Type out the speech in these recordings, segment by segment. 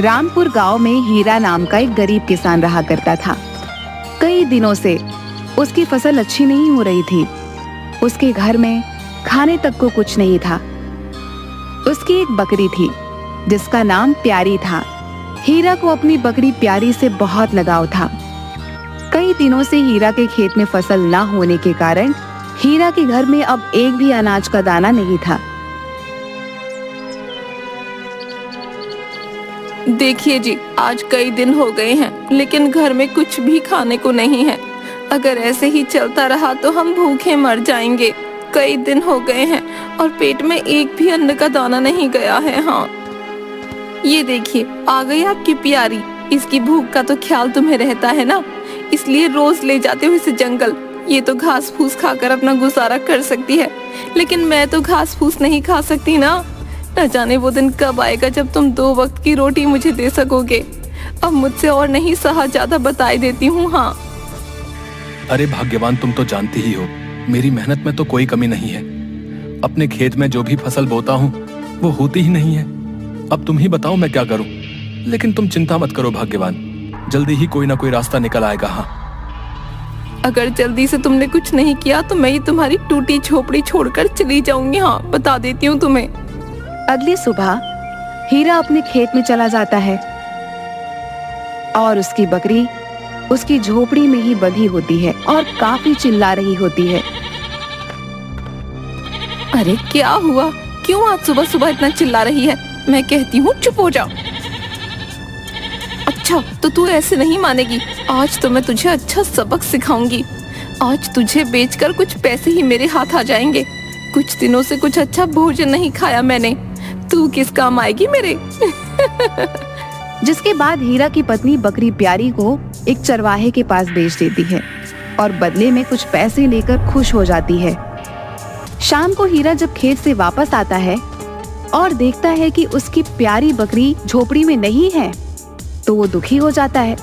रामपुर गांव में हीरा नाम का एक गरीब किसान रहा करता था। कई दिनों से उसकी फसल अच्छी नहीं हो रही थी। उसके घर में खाने तक को कुछ नहीं था। उसकी एक बकरी थी जिसका नाम प्यारी था। हीरा को अपनी बकरी प्यारी से बहुत लगाव था। कई दिनों से हीरा के खेत में फसल न होने के कारण हीरा के घर में अब एक भी अनाज का दाना नहीं था। देखिए जी, आज कई दिन हो गए हैं लेकिन घर में कुछ भी खाने को नहीं है। अगर ऐसे ही चलता रहा तो हम भूखे मर जाएंगे। कई दिन हो गए हैं और पेट में एक भी अन्न का दाना नहीं गया है। हाँ, ये देखिए आ गई आपकी प्यारी। इसकी भूख का तो ख्याल तुम्हें रहता है ना, इसलिए रोज ले जाते हो इसे जंगल। ये तो घास फूस खाकर अपना गुजारा कर सकती है, लेकिन मैं तो घास फूस नहीं खा सकती ना। न जाने वो दिन कब आएगा जब तुम 2 वक्त की रोटी मुझे दे सकोगे। अब मुझसे और नहीं सहा, ज्यादा बताई देती हूँ। हाँ। अरे भाग्यवान, तुम तो जानती ही हो मेरी मेहनत में तो कोई कमी नहीं है। अपने खेत में जो भी फसल बोता हूँ वो होती ही नहीं है। अब तुम ही बताओ मैं क्या करूं। लेकिन तुम चिंता मत करो भाग्यवान, जल्दी ही कोई ना कोई रास्ता निकल आएगा। हाँ, अगर जल्दी से तुमने कुछ नहीं किया तो मैं ही तुम्हारी टूटी झोपड़ी छोड़कर चली जाऊंगी। हाँ, बता देती हूँ तुम्हें। अगली सुबह हीरा अपने खेत में चला जाता है और उसकी बकरी उसकी झोपड़ी में ही बंधी होती है और काफी चिल्ला रही होती है। अरे क्या हुआ? क्यों आज सुबह सुबह इतना चिल्ला रही है? मैं कहती हूँ चुप हो जाओ। अच्छा, तो तू ऐसे नहीं मानेगी। आज तो मैं तुझे अच्छा सबक सिखाऊंगी। आज तुझे बेचकर कुछ पैसे ही मेरे हाथ आ जाएंगे। कुछ दिनों से कुछ अच्छा भोजन नहीं खाया मैंने। तू किस काम आएगी मेरे? जिसके बाद हीरा की पत्नी बकरी प्यारी को एक चरवाहे के पास बेच देती है और बदले में कुछ पैसे लेकर खुश हो जाती है। शाम को हीरा जब खेत से वापस आता है और देखता है कि उसकी प्यारी बकरी झोपड़ी में नहीं है तो वो दुखी हो जाता है।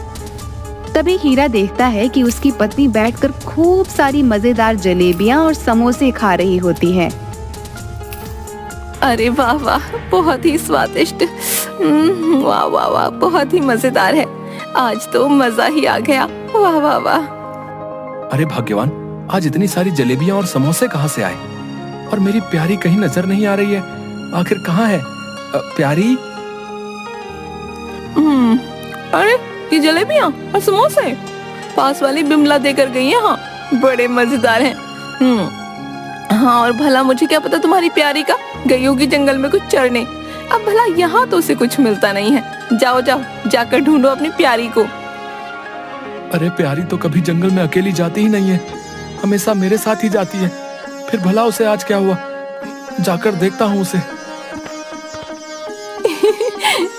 तभी हीरा देखता है कि उसकी पत्नी बैठकर खूब सारी मजेदार जलेबियां और समोसे खा रही होती है। अरे वाह वाह, बहुत ही स्वादिष्ट। वाह वाह वाह, बहुत ही मजेदार है। आज तो मजा ही आ गया। वाह वाह वाह। अरे भाग्यवान, आज इतनी सारी जलेबियां और समोसे कहाँ से आए? और मेरी प्यारी कहीं नजर नहीं आ रही है। आखिर कहाँ है प्यारी? अरे ये जलेबियां और समोसे पास वाली बिमला देकर गई है। हाँ, बड़े मजेदार हैं। हाँ, और भला मुझे क्या पता तुम्हारी प्यारी का गई होगी जंगल में कुछ चरने। अब भला यहाँ तो उसे कुछ मिलता नहीं है। जाओ जाओ, जाकर ढूंढो अपनी प्यारी को। अरे प्यारी तो कभी जंगल में अकेली जाती ही नहीं है, हमेशा मेरे साथ ही जाती है। फिर भला उसे आज क्या हुआ? जाकर देखता हूँ उसे।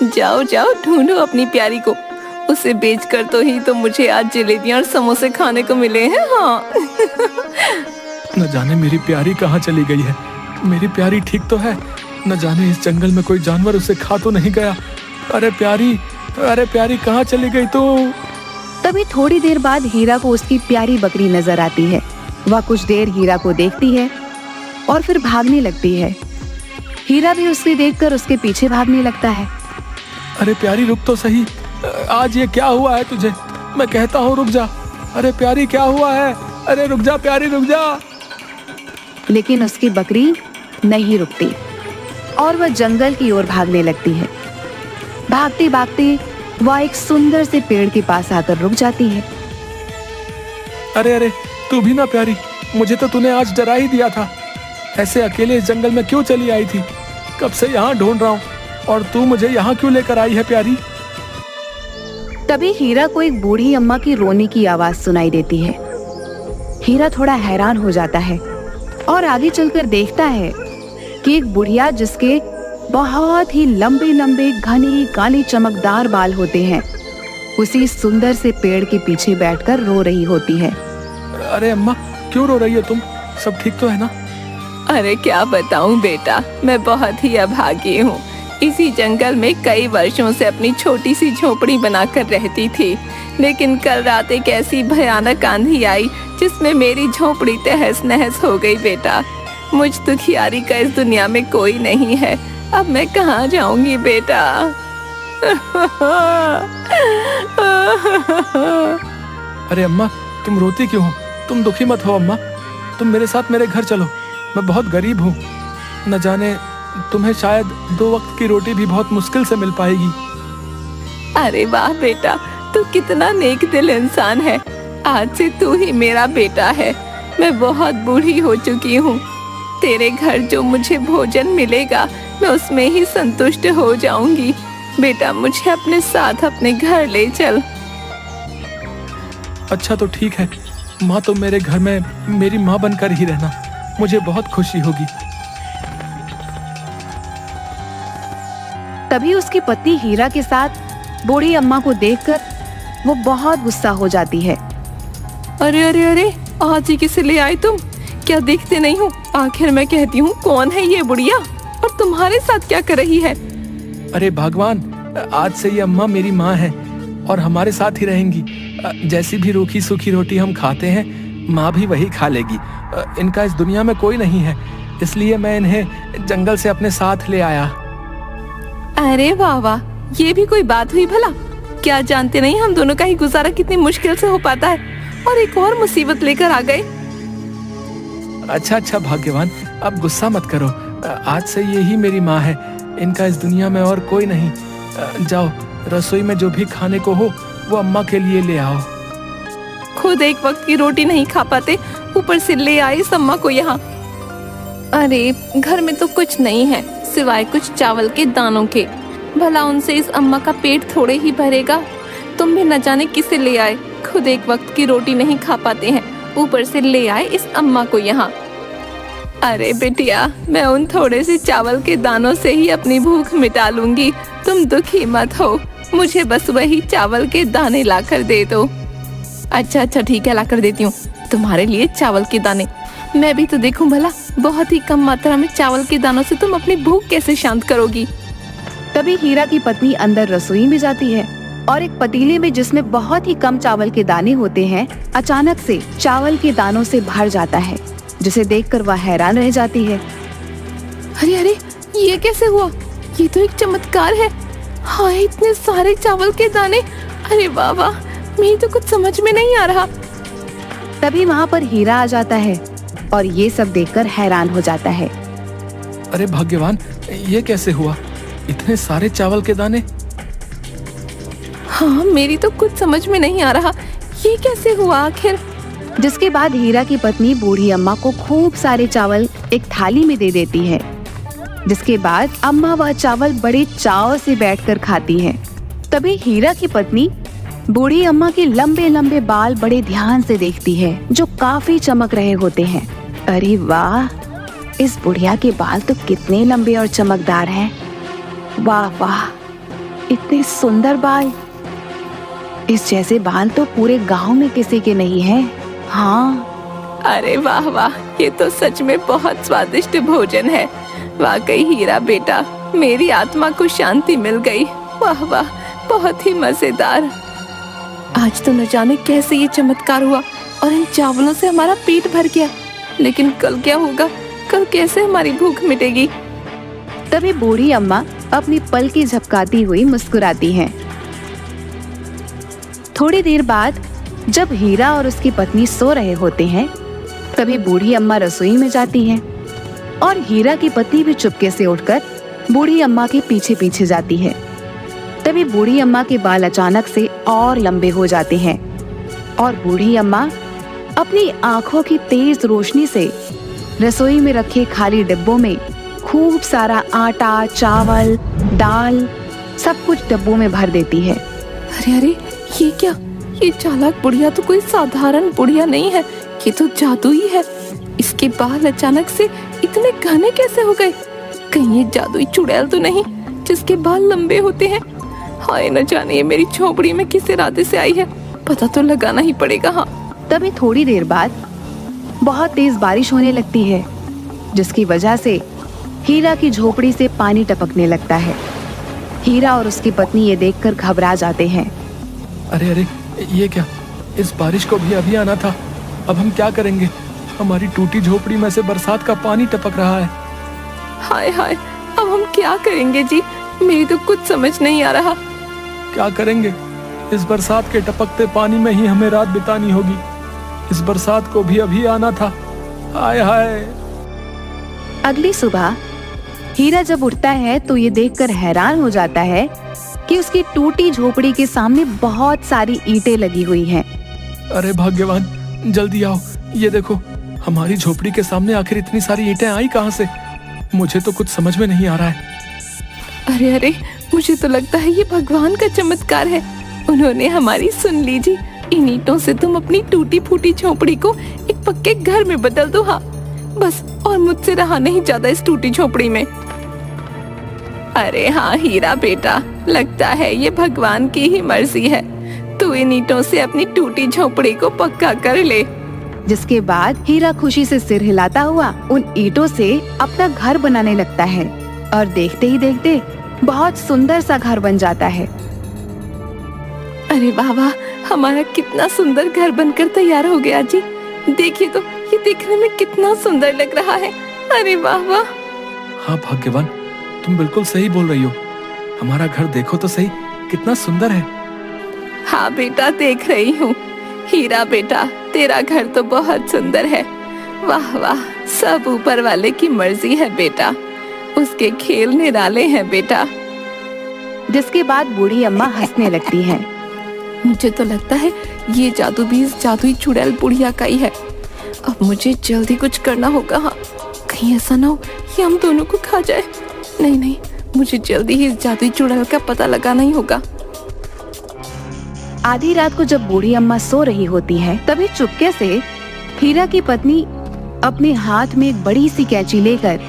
जाओ जाओ, ढूंढो अपनी प्यारी को। उसे बेचकर तो ही तो मुझे आज जलेबियां और समोसे खाने को मिले हैं। हाँ। न जाने मेरी प्यारी कहाँ चली गई है। मेरी प्यारी ठीक तो है, न जाने इस जंगल में कोई जानवर उसे खा तो नहीं गया। अरे प्यारी कहाँ चली गई तू? तभी थोड़ी देर बाद हीरा को उसकी प्यारी बकरी नजर आती है। वह कुछ देर हीरा को देखती है और फिर भागने लगती है। हीरा भी उसे देखकर उसके पीछे भागने लगता है। अरे प्यारी रुक तो सही, आज ये क्या हुआ है तुझे? मैं कहता हूँ रुक जा। अरे प्यारी क्या हुआ है? अरे रुक जा प्यारी, रुक जा। लेकिन उसकी बकरी नहीं रुकती और वह जंगल की ओर भागने लगती है। भागते भागते वह एक सुंदर से पेड़ के पास आकर रुक जाती है। अरे तू भी ना प्यारी, मुझे तो तूने आज डरा ही दिया था। ऐसे अकेले इस जंगल में क्यों चली आई थी? कब से यहाँ ढूंढ रहा हूँ और तू मुझे यहाँ क्यों लेकर आई है प्यारी? तभी हीरा को एक बूढ़ी अम्मा की रोने की आवाज सुनाई देती है। हीरा थोड़ा हैरान हो जाता है और आगे चलकर देखता है कि एक बुढ़िया जिसके बहुत ही लंबे लंबे घने काले चमकदार बाल होते हैं, उसी सुंदर से पेड़ के पीछे बैठकर रो रही होती है। अरे अम्मा, क्यों रो रही हो तुम? सब ठीक तो है ना? अरे क्या बताऊं बेटा, मैं बहुत ही अभागी हूँ। इसी जंगल में कई वर्षों से अपनी छोटी सी झोपड़ी बनाकर रहती थी, लेकिन कल रात एक ऐसी भयानक आंधी आई जिसमें मेरी झोपड़ी तहस नहस हो गई बेटा। मुझ दुखियारी का इस दुनिया में कोई नहीं है। अब मैं कहाँ जाऊंगी बेटा? अरे अम्मा, तुम रोती क्यों हो? तुम दुखी मत हो अम्मा। तुम मेरे साथ मेरे घर चलो। मैं बहुत गरीब हूँ। न जाने तुम्हें शायद 2 वक्त की रोटी भी बहुत मुश्किल से मिल पाएगी। अरे वाह बेटा, तू कितना नेक दिल इंसान है। आज से तू ही मेरा बेटा है। मैं बहुत बूढ़ी हो चुकी हूँ। तेरे घर जो मुझे भोजन मिलेगा मैं उसमें ही संतुष्ट हो जाऊंगी। बेटा, मुझे अपने साथ अपने घर ले चल। अच्छा तो ठीक है माँ, तुम मेरे घर में मेरी माँ बनकर ही रहना। मुझे बहुत खुशी होगी। तभी उसकी पत्नी हीरा के साथ बूढ़ी अम्मा को देखकर वो बहुत गुस्सा हो जाती है। अरे अरे अरे, आज ही किसे ले आए तुम? क्या देखते नहीं हो? आखिर मैं कहती हूँ कौन है ये बुढ़िया और तुम्हारे साथ क्या कर रही है? अरे भगवान, आज से ये अम्मा मेरी माँ है और हमारे साथ ही रहेंगी। जैसी भी रूखी सूखी रोटी हम खाते हैं माँ भी वही खा लेगी। इनका इस दुनिया में कोई नहीं है, इसलिए मैं इन्हें जंगल से अपने साथ ले आया। अरे वाह वाह, ये भी कोई बात हुई भला? क्या जानते नहीं हम दोनों का ही गुजारा कितनी मुश्किल से हो पाता है, और एक और मुसीबत लेकर आ गए। अच्छा भाग्यवान, अब गुस्सा मत करो। आज से यही मेरी माँ है। इनका इस दुनिया में और कोई नहीं। जाओ, रसोई में जो भी खाने को हो वो अम्मा के लिए ले आओ। खुद एक वक्त की रोटी नहीं खा पाते, ऊपर से ले आए इस अम्मा को यहाँ। अरे घर में तो कुछ नहीं है सिवाय कुछ चावल के दानों के। भला उनसे इस अम्मा का पेट थोड़े ही भरेगा। तुम भी न जाने किसे ले आए। खुद एक वक्त की रोटी नहीं खा पाते हैं, ऊपर से ले आए इस अम्मा को यहाँ। अरे बेटिया, मैं उन थोड़े से चावल के दानों से ही अपनी भूख मिटा लूंगी। तुम दुखी मत हो, मुझे बस वही चावल के दाने लाकर दे दो। अच्छा ठीक है, लाकर देती हूँ तुम्हारे लिए चावल के दाने। मैं भी तो देखूं भला, बहुत ही कम मात्रा में चावल के दानों से तुम अपनी भूख कैसे शांत करोगी। तभी हीरा की पत्नी अंदर रसोई में जाती है और एक पतीले में जिसमें बहुत ही कम चावल के दाने होते हैं अचानक से चावल के दानों से भर जाता है, जिसे देखकर वह हैरान रह जाती है। अरे अरे, ये कैसे हुआ? ये तो एक चमत्कार है। हाँ, इतने सारे चावल के दाने। अरे वाह वाह, मुझे तो कुछ समझ में नहीं आ रहा। तभी वहाँ पर हीरा आ जाता है और ये सब देखकर हैरान हो जाता है। अरे भाग्यवान, ये कैसे हुआ? इतने सारे चावल के दाने। हाँ, मेरी तो कुछ समझ में नहीं आ रहा, ये कैसे हुआ आखिर। जिसके बाद हीरा की पत्नी बूढ़ी अम्मा को खूब सारे चावल एक थाली में दे देती है। जिसके बाद अम्मा वह चावल बड़े चाव से बैठकर खाती हैं। तभी हीरा की पत्नी बूढ़ी अम्मा के लंबे लंबे बाल बड़े ध्यान से देखती है, जो काफी चमक रहे होते हैं। अरे वाह, इस बुढ़िया के बाल तो कितने लंबे और चमकदार हैं। वाह वाह, इतने सुंदर बाल। इस जैसे बाल तो पूरे गांव में किसी के नहीं हैं। हाँ। अरे वाह वाह, ये तो सच में बहुत स्वादिष्ट भोजन है। वाकई हीरा बेटा, मेरी आत्मा को शांति मिल गई। वाह वाह, बहुत ही मजेदार। आज तो न जाने कैसे ये चमत्कार हुआ और इन चावलों से हमारा पेट भर गया। लेकिन कल क्या होगा? कल कैसे हमारी भूख मिटेगी? तभी बूढ़ी अम्मा अपनी पलकी झपकाती हुई मुस्कुराती हैं। थोड़ी देर बाद जब हीरा और उसकी पत्नी सो रहे होते हैं, तभी बूढ़ी अम्मा रसोई में जाती हैं और हीरा की पत्नी भी चुपके से उठकर बूढ़ी अम्मा के पीछे पीछे जाती है। तभी बूढ़ी अम्मा के बाल अचानक से और लंबे हो जाते हैं और बूढ़ी अम्मा अपनी आंखों की तेज रोशनी से रसोई में रखे खाली डिब्बों में खूब सारा आटा, चावल, दाल सब कुछ डिब्बों में भर देती है। अरे अरे, ये क्या? ये चालाक बुढ़िया तो कोई साधारण बुढ़िया नहीं है, ये तो जादुई है। इसके बाल अचानक से इतने घने कैसे हो गए? कहीं ये जादुई चुड़ैल तो नहीं जिसके बाल लंबे होते हैं? हाय, न जाने ये मेरी झोपड़ी में किस इरादे से आई है, पता तो लगाना ही पड़ेगा। हाँ। तभी थोड़ी देर बाद बहुत तेज बारिश होने लगती है, जिसकी वजह से हीरा की झोपड़ी से पानी टपकने लगता है। हीरा और उसकी पत्नी ये देखकर घबरा जाते हैं। अरे अरे, ये क्या? इस बारिश को भी अभी आना था। अब हम क्या करेंगे? हमारी टूटी झोपड़ी में से बरसात का पानी टपक रहा है। हाय हाय, अब हम क्या करेंगे जी? मेरी तो कुछ समझ नहीं आ रहा। क्या करेंगे? इस बरसात के टपकते पानी में ही हमें रात बितानी होगी। इस बरसात को भी अभी आना था। हाय हाय। अगली सुबह हीरा जब उठता है तो ये देखकर हैरान हो जाता है कि उसकी टूटी झोपड़ी के सामने बहुत सारी ईंटें लगी हुई हैं। अरे भाग्यवान, जल्दी आओ, ये देखो हमारी झोपड़ी के सामने आखिर इतनी सारी ईंटें आई कहाँ से? मुझे तो कुछ समझ में नहीं आ रहा है। अरे अरे, मुझे तो लगता है ये भगवान का चमत्कार है। उन्होंने हमारी सुन ली जी। इन ईंटों से तुम अपनी टूटी फूटी झोपड़ी को एक पक्के घर में बदल दो। हाँ बस, और मुझसे रहा नहीं जाता इस टूटी झोपड़ी में। अरे हाँ हीरा बेटा, लगता है ये भगवान की ही मर्जी है। तू इन ईंटों से अपनी टूटी झोपड़ी को पक्का कर ले। जिसके बाद हीरा खुशी से सिर हिलाता हुआ उन ईंटों से अपना घर बनाने लगता है और देखते ही देखते बहुत सुंदर सा घर बन जाता है। अरे वाह वाह, हमारा कितना सुंदर घर बनकर तैयार हो गया जी। देखिए तो, ये देखने में कितना सुंदर लग रहा है। अरे वाह वाह। हाँ भाग्यवान, तुम बिल्कुल सही बोल रही हो। हमारा घर देखो तो सही, कितना सुंदर है। हाँ बेटा, देख रही हूँ। हीरा बेटा, तेरा घर तो बहुत सुंदर है। वाह वाह, सब ऊपर वाले की मर्जी है बेटा। उसके खेल निराले हैं बेटा। जिसके बाद बूढ़ी अम्मा हंसने लगती हैं। मुझे तो लगता है ये जादू भी इस जादुई चुड़ैल बुढ़िया का ही है। अब मुझे जल्दी कुछ करना होगा। हाँ, कहीं ऐसा ना हो कि हम दोनों को खा जाए। नहीं नहीं, मुझे जल्दी ही इस जादुई चुड़ैल का पता लगाना ही होगा। आधी रात को जब बूढ़ी अम्मा सो रही होती है, तभी चुपके से हीरा की पत्नी अपने हाथ में एक बड़ी सी कैंची लेकर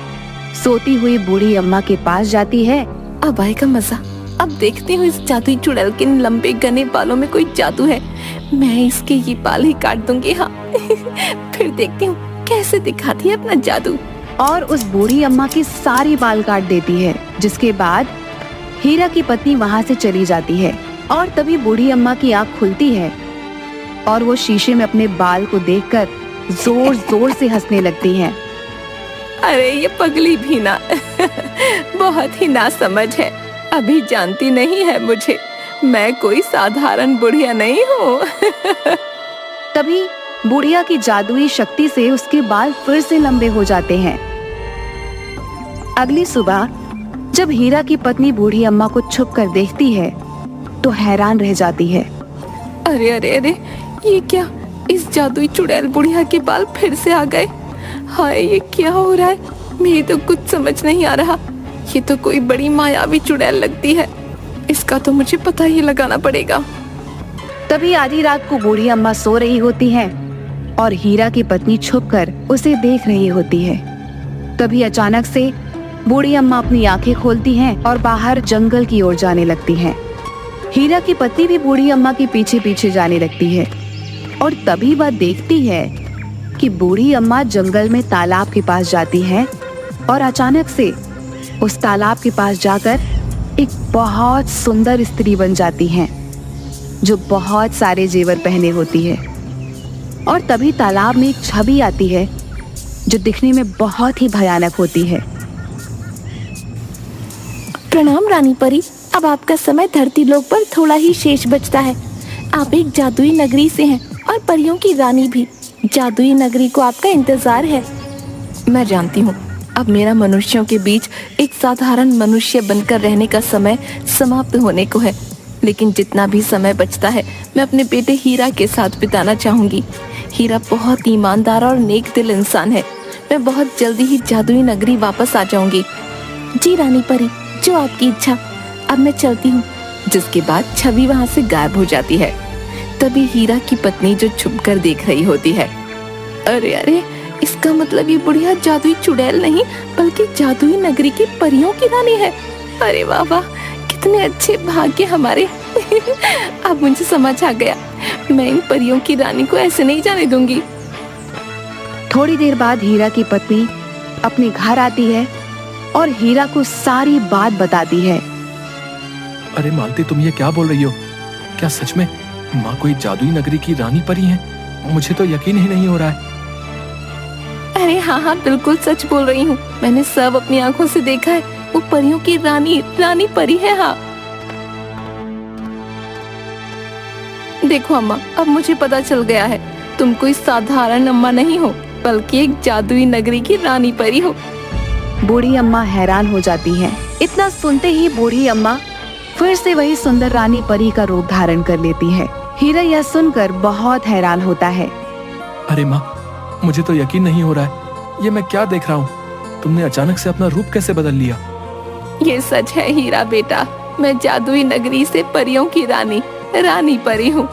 सोती हुई बूढ़ी अम्मा के पास जाती है। अब आएगा मजा। अब देखती हूँ इस जादुई चुड़ैल के लंबे घने बालों में कोई जादू है। मैं इसके ये बाल ही काट दूंगी। हाँ फिर देखती हूँ कैसे दिखाती है अपना जादू। और उस बूढ़ी अम्मा की सारी बाल काट देती है। जिसके बाद हीरा की पत्नी वहाँ से चली जाती है और तभी बूढ़ी अम्मा की आँख खुलती है और वो शीशे में अपने बाल को देखकर जोर जोर से हंसने लगती हैं। अरे ये पगली भी ना बहुत ही नासमझ है। अभी जानती नहीं है मुझे। मैं कोई साधारण बुढ़िया नहीं हूँ। तभी बुढ़िया की जादुई शक्ति से उसके बाल फिर से लंबे हो जाते हैं। अगली सुबह जब हीरा की पत्नी बूढ़ी अम्मा को छुप कर देखती है तो हैरान रह जाती है। अरे अरे अरे, ये क्या? इस जादुई चुड़ैल बुढ़िया के बाल फिर से आ गए। हाय, ये क्या हो रहा है? मेरे तो कुछ समझ नहीं आ रहा। ये तो कोई बड़ी मायावी चुड़ैल लगती है। इसका तो मुझे पता ही लगाना पड़ेगा। तभी आधी रात को बूढ़ी अम्मा सो रही होती है और हीरा की पत्नी छुपकर उसे देख रही होती है। तभी अचानक से बूढ़ी अम्मा अपनी आंखें खोलती हैं और बाहर जंगल की ओर जाने लगती हैं। हीरा की पत्नी भी बूढ़ी अम्मा के पीछे पीछे जाने लगती है और तभी वह देखती है कि बूढ़ी अम्मा जंगल में तालाब के पास जाती है और अचानक से उस तालाब के पास जाकर एक बहुत सुंदर स्त्री बन जाती हैं, जो बहुत सारे जेवर पहने होती है। और तभी तालाब में एक छवि आती है जो दिखने में बहुत ही भयानक होती है। प्रणाम रानी परी। अब आपका समय धरती लोक पर थोड़ा ही शेष बचता है। आप एक जादुई नगरी से हैं और परियों की रानी भी। जादुई नगरी को आपका इंतजार है। मैं जानती हूँ, अब मेरा मनुष्यों के बीच एक साधारण मनुष्य बनकर रहने का समय समाप्त होने को है। लेकिन जितना भी समय बचता है मैं अपने बेटे हीरा के साथ बिताना चाहूंगी। हीरा बहुत ईमानदार और नेक दिल इंसान है। मैं बहुत जल्दी ही जादुई नगरी वापस आ जाऊंगी। जी रानी परी, जो आपकी इच्छा। अब मैं चलती हूँ। जिसके बाद छवि वहाँ से गायब हो जाती है। तभी हीरा की पत्नी जो छुपकर देख रही होती है। अरे अरे, इसका मतलब ये बुढ़िया जादुई चुड़ैल नहीं बल्कि जादुई नगरी की परियों की रानी है। अरे वाह वाह, कितने अच्छे भाग्य हमारे। अब मुझे समझ आ गया, मैं इन परियों की रानी को ऐसे नहीं जाने दूंगी। थोड़ी देर बाद हीरा की पत्नी अपने घर आती है और हीरा को सारी बात बताती है। अरे मालती, तुम ये क्या बोल रही हो? क्या सच में माँ कोई जादुई नगरी की रानी परी है? मुझे तो यकीन ही नहीं हो रहा है। अरे हाँ हाँ, बिल्कुल सच बोल रही हूँ। मैंने सब अपनी आंखों से देखा है। वो परियों की रानी परी है। हाँ, देखो अम्मा, अब मुझे पता चल गया है, तुम कोई साधारण अम्मा नहीं हो, बल्कि एक जादुई नगरी की रानी परी हो। बूढ़ी अम्मा हैरान हो जाती है। इतना सुनते ही बूढ़ी अम्मा फिर से वही सुंदर रानी परी का रूप धारण कर लेती है। हीरा यह सुनकर बहुत हैरान होता है। अरे माँ, मुझे तो यकीन नहीं हो रहा है, ये मैं क्या देख रहा हूँ? तुमने अचानक से अपना रूप कैसे बदल लिया? ये सच है हीरा बेटा, मैं जादुई नगरी से परियों की रानी परी हूँ,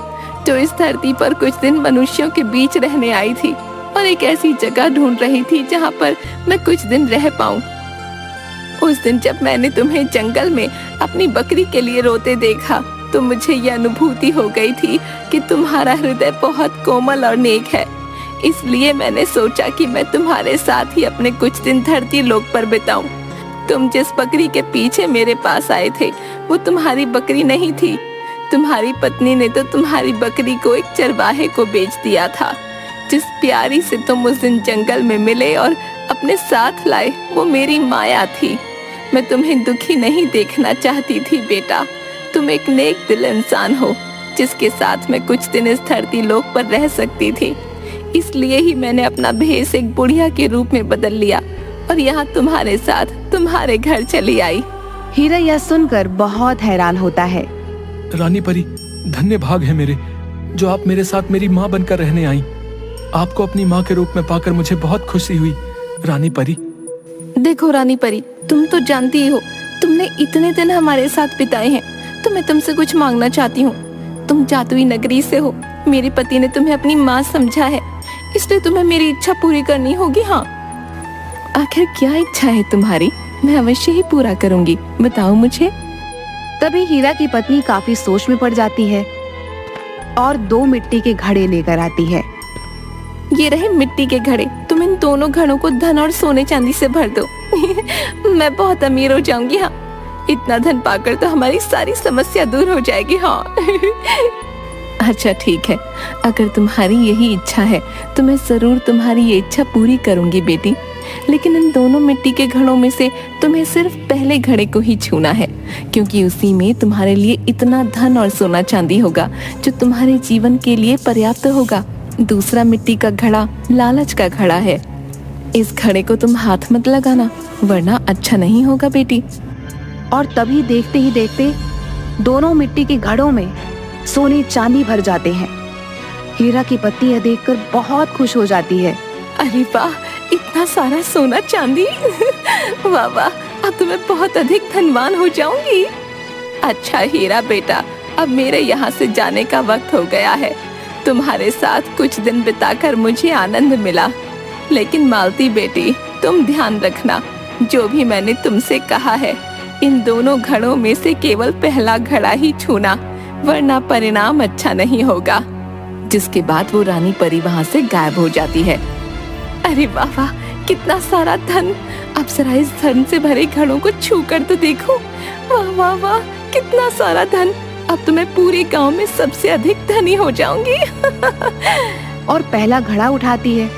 जो इस धरती पर कुछ दिन मनुष्यों के बीच रहने आई थी और एक ऐसी जगह ढूंढ रही थी जहाँ पर मैं कुछ दिन रह पाऊँ। उस दिन जब मैंने तुम्हें जंगल में अपनी बकरी के लिए रोते देखा, तो मुझे यह अनुभूति हो गई थी कि तुम्हारा हृदय बहुत कोमल और नेक है। इसलिए मैंने सोचा कि मैं तुम्हारे साथ ही अपने कुछ दिन धरती लोक पर बिताऊं। तुम जिस बकरी के पीछे मेरे पास आए थे, वो तुम्हारी बकरी नहीं थी। तुम्हारी पत्नी ने तो तुम्हारी बकरी को एक चरवाहे को बेच दिया था। जिस प्यारी से तुम उस दिन जंगल में मिले और अपने साथ लाए, वो मेरी माया थी। मैं तुम्हें दुखी नहीं देखना चाहती थी बेटा। तुम एक नेक दिल इंसान हो, जिसके साथ मैं कुछ दिन इस धरती लोक पर रह सकती थी। इसलिए ही मैंने अपना भेष एक बुढ़िया के रूप में बदल लिया और यहाँ तुम्हारे साथ तुम्हारे घर चली आई। हीरा यह सुनकर बहुत हैरान होता है। रानी परी, धन्य भाग है मेरे, जो आप मेरे साथ मेरी माँ बनकर रहने आई। आपको अपनी माँ के रूप में पाकर मुझे बहुत खुशी हुई, रानी परी। देखो रानी परी, तुम तो जानती ही हो, तुमने इतने दिन हमारे साथ बिताए हैं, तो मैं तुमसे कुछ मांगना चाहती हूँ। तुम जादुई नगरी से हो, मेरे पति ने तुम्हें अपनी माँ समझा है, इसलिए तुम्हें मेरी इच्छा पूरी करनी होगी। हाँ, आखिर क्या इच्छा है तुम्हारी? मैं अवश्य ही पूरा करूंगी, बताओ मुझे। तभी हीरा की पत्नी काफी सोच में पड़ जाती है और 2 मिट्टी के घड़े लेकर आती है। ये रहे मिट्टी के घड़े, तुम इन दोनों घड़ों को धन और सोने चांदी से भर दो। मैं बहुत अमीर हो जाऊंगी। हाँ, इतना धन पाकर तो हमारी सारी समस्या दूर हो जाएगी। हाँ। अच्छा ठीक है, अगर तुम्हारी यही इच्छा है तो मैं जरूर तुम्हारी ये इच्छा पूरी करूंगी बेटी। लेकिन इन दोनों मिट्टी के घड़ों में से तुम्हें सिर्फ पहले घड़े को ही छूना है, क्योंकि उसी में तुम्हारे लिए इतना धन और सोना चांदी होगा जो तुम्हारे जीवन के लिए पर्याप्त होगा। दूसरा मिट्टी का घड़ा लालच का घड़ा है। इस घड़े को तुम हाथ मत लगाना, वरना अच्छा नहीं होगा बेटी। और तभी देखते ही देखते दोनों मिट्टी के घड़ों में सोने चांदी भर जाते हैं। हीरा की पत्नी यह देखकर बहुत खुश हो जाती है। अरे वाह, इतना सारा सोना चांदी। वाह वाह, अब तो मैं बहुत अधिक धनवान हो जाऊंगी। अच्छा हीरा बेटा, अब मेरे यहाँ से जाने का वक्त हो गया है। तुम्हारे साथ कुछ दिन बिताकर मुझे आनंद मिला, लेकिन मालती बेटी, तुम ध्यान रखना, जो भी मैंने तुमसे कहा है, इन दोनों घड़ों में से केवल पहला घड़ा ही छूना, वरना परिणाम अच्छा नहीं होगा। जिसके बाद वो रानी परी वहाँ से गायब हो जाती है। अरे वाह वाह, कितना सारा धन! अब जरा इस धन से भरे घड़ों को छू कर तो देखो। वाह वाह वाह, कितना सारा धन! अब तो मैं पूरे गांव में सबसे अधिक धनी हो जाऊंगी। और पहला घड़ा उठाती है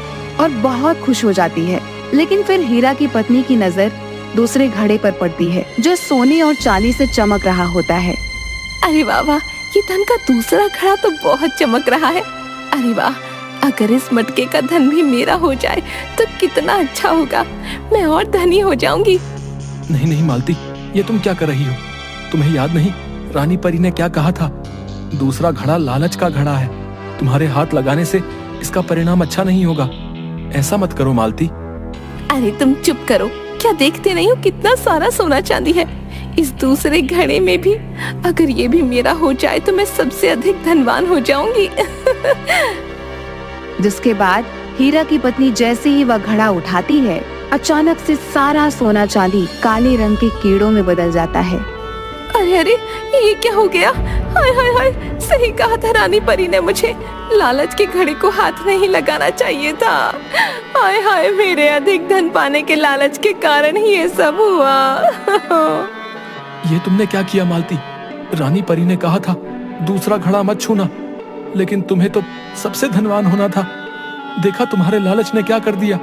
और बहुत खुश हो जाती है। लेकिन फिर हीरा की पत्नी की नजर दूसरे घड़े पर पड़ती है, जो सोने और चांदी से चमक रहा होता है। अरे वाह वाह, ये धन का दूसरा घड़ा तो बहुत चमक रहा है। अरे वाह, अगर इस मटके का धन भी मेरा हो जाए तो कितना अच्छा होगा, मैं और धनी हो जाऊंगी। नहीं नहीं मालती, ये तुम क्या कर रही हो? तुम्हें याद नहीं रानी परी ने क्या कहा था? दूसरा घड़ा लालच का घड़ा है, तुम्हारे हाथ लगाने से इसका परिणाम अच्छा नहीं होगा। ऐसा मत करो मालती। अरे तुम चुप करो, क्या देखते नहीं हो कितना सारा सोना चांदी है इस दूसरे घड़े में भी? अगर ये भी मेरा हो जाए तो मैं सबसे अधिक धनवान हो जाऊंगी। जिसके बाद हीरा की पत्नी जैसे ही वह घड़ा उठाती है, अचानक से सारा सोना चांदी काले रंग के कीड़ों में बदल जाता है। अरे अरे, ये क्या हो गया? हाय हाय हाय, सही कहा था रानी परी ने मुझे, लालच के घड़े को हाथ नहीं लगाना चाहिए था। हाय हाय, मेरे अधिक धन पाने के लालच के कारण ही ये सब हुआ। ये तुमने क्या किया मालती? रानी परी ने कहा था दूसरा घड़ा मत छूना, लेकिन तुम्हें तो सबसे धनवान होना था। देखा तुम्हारे लालच ने क्या कर दिया।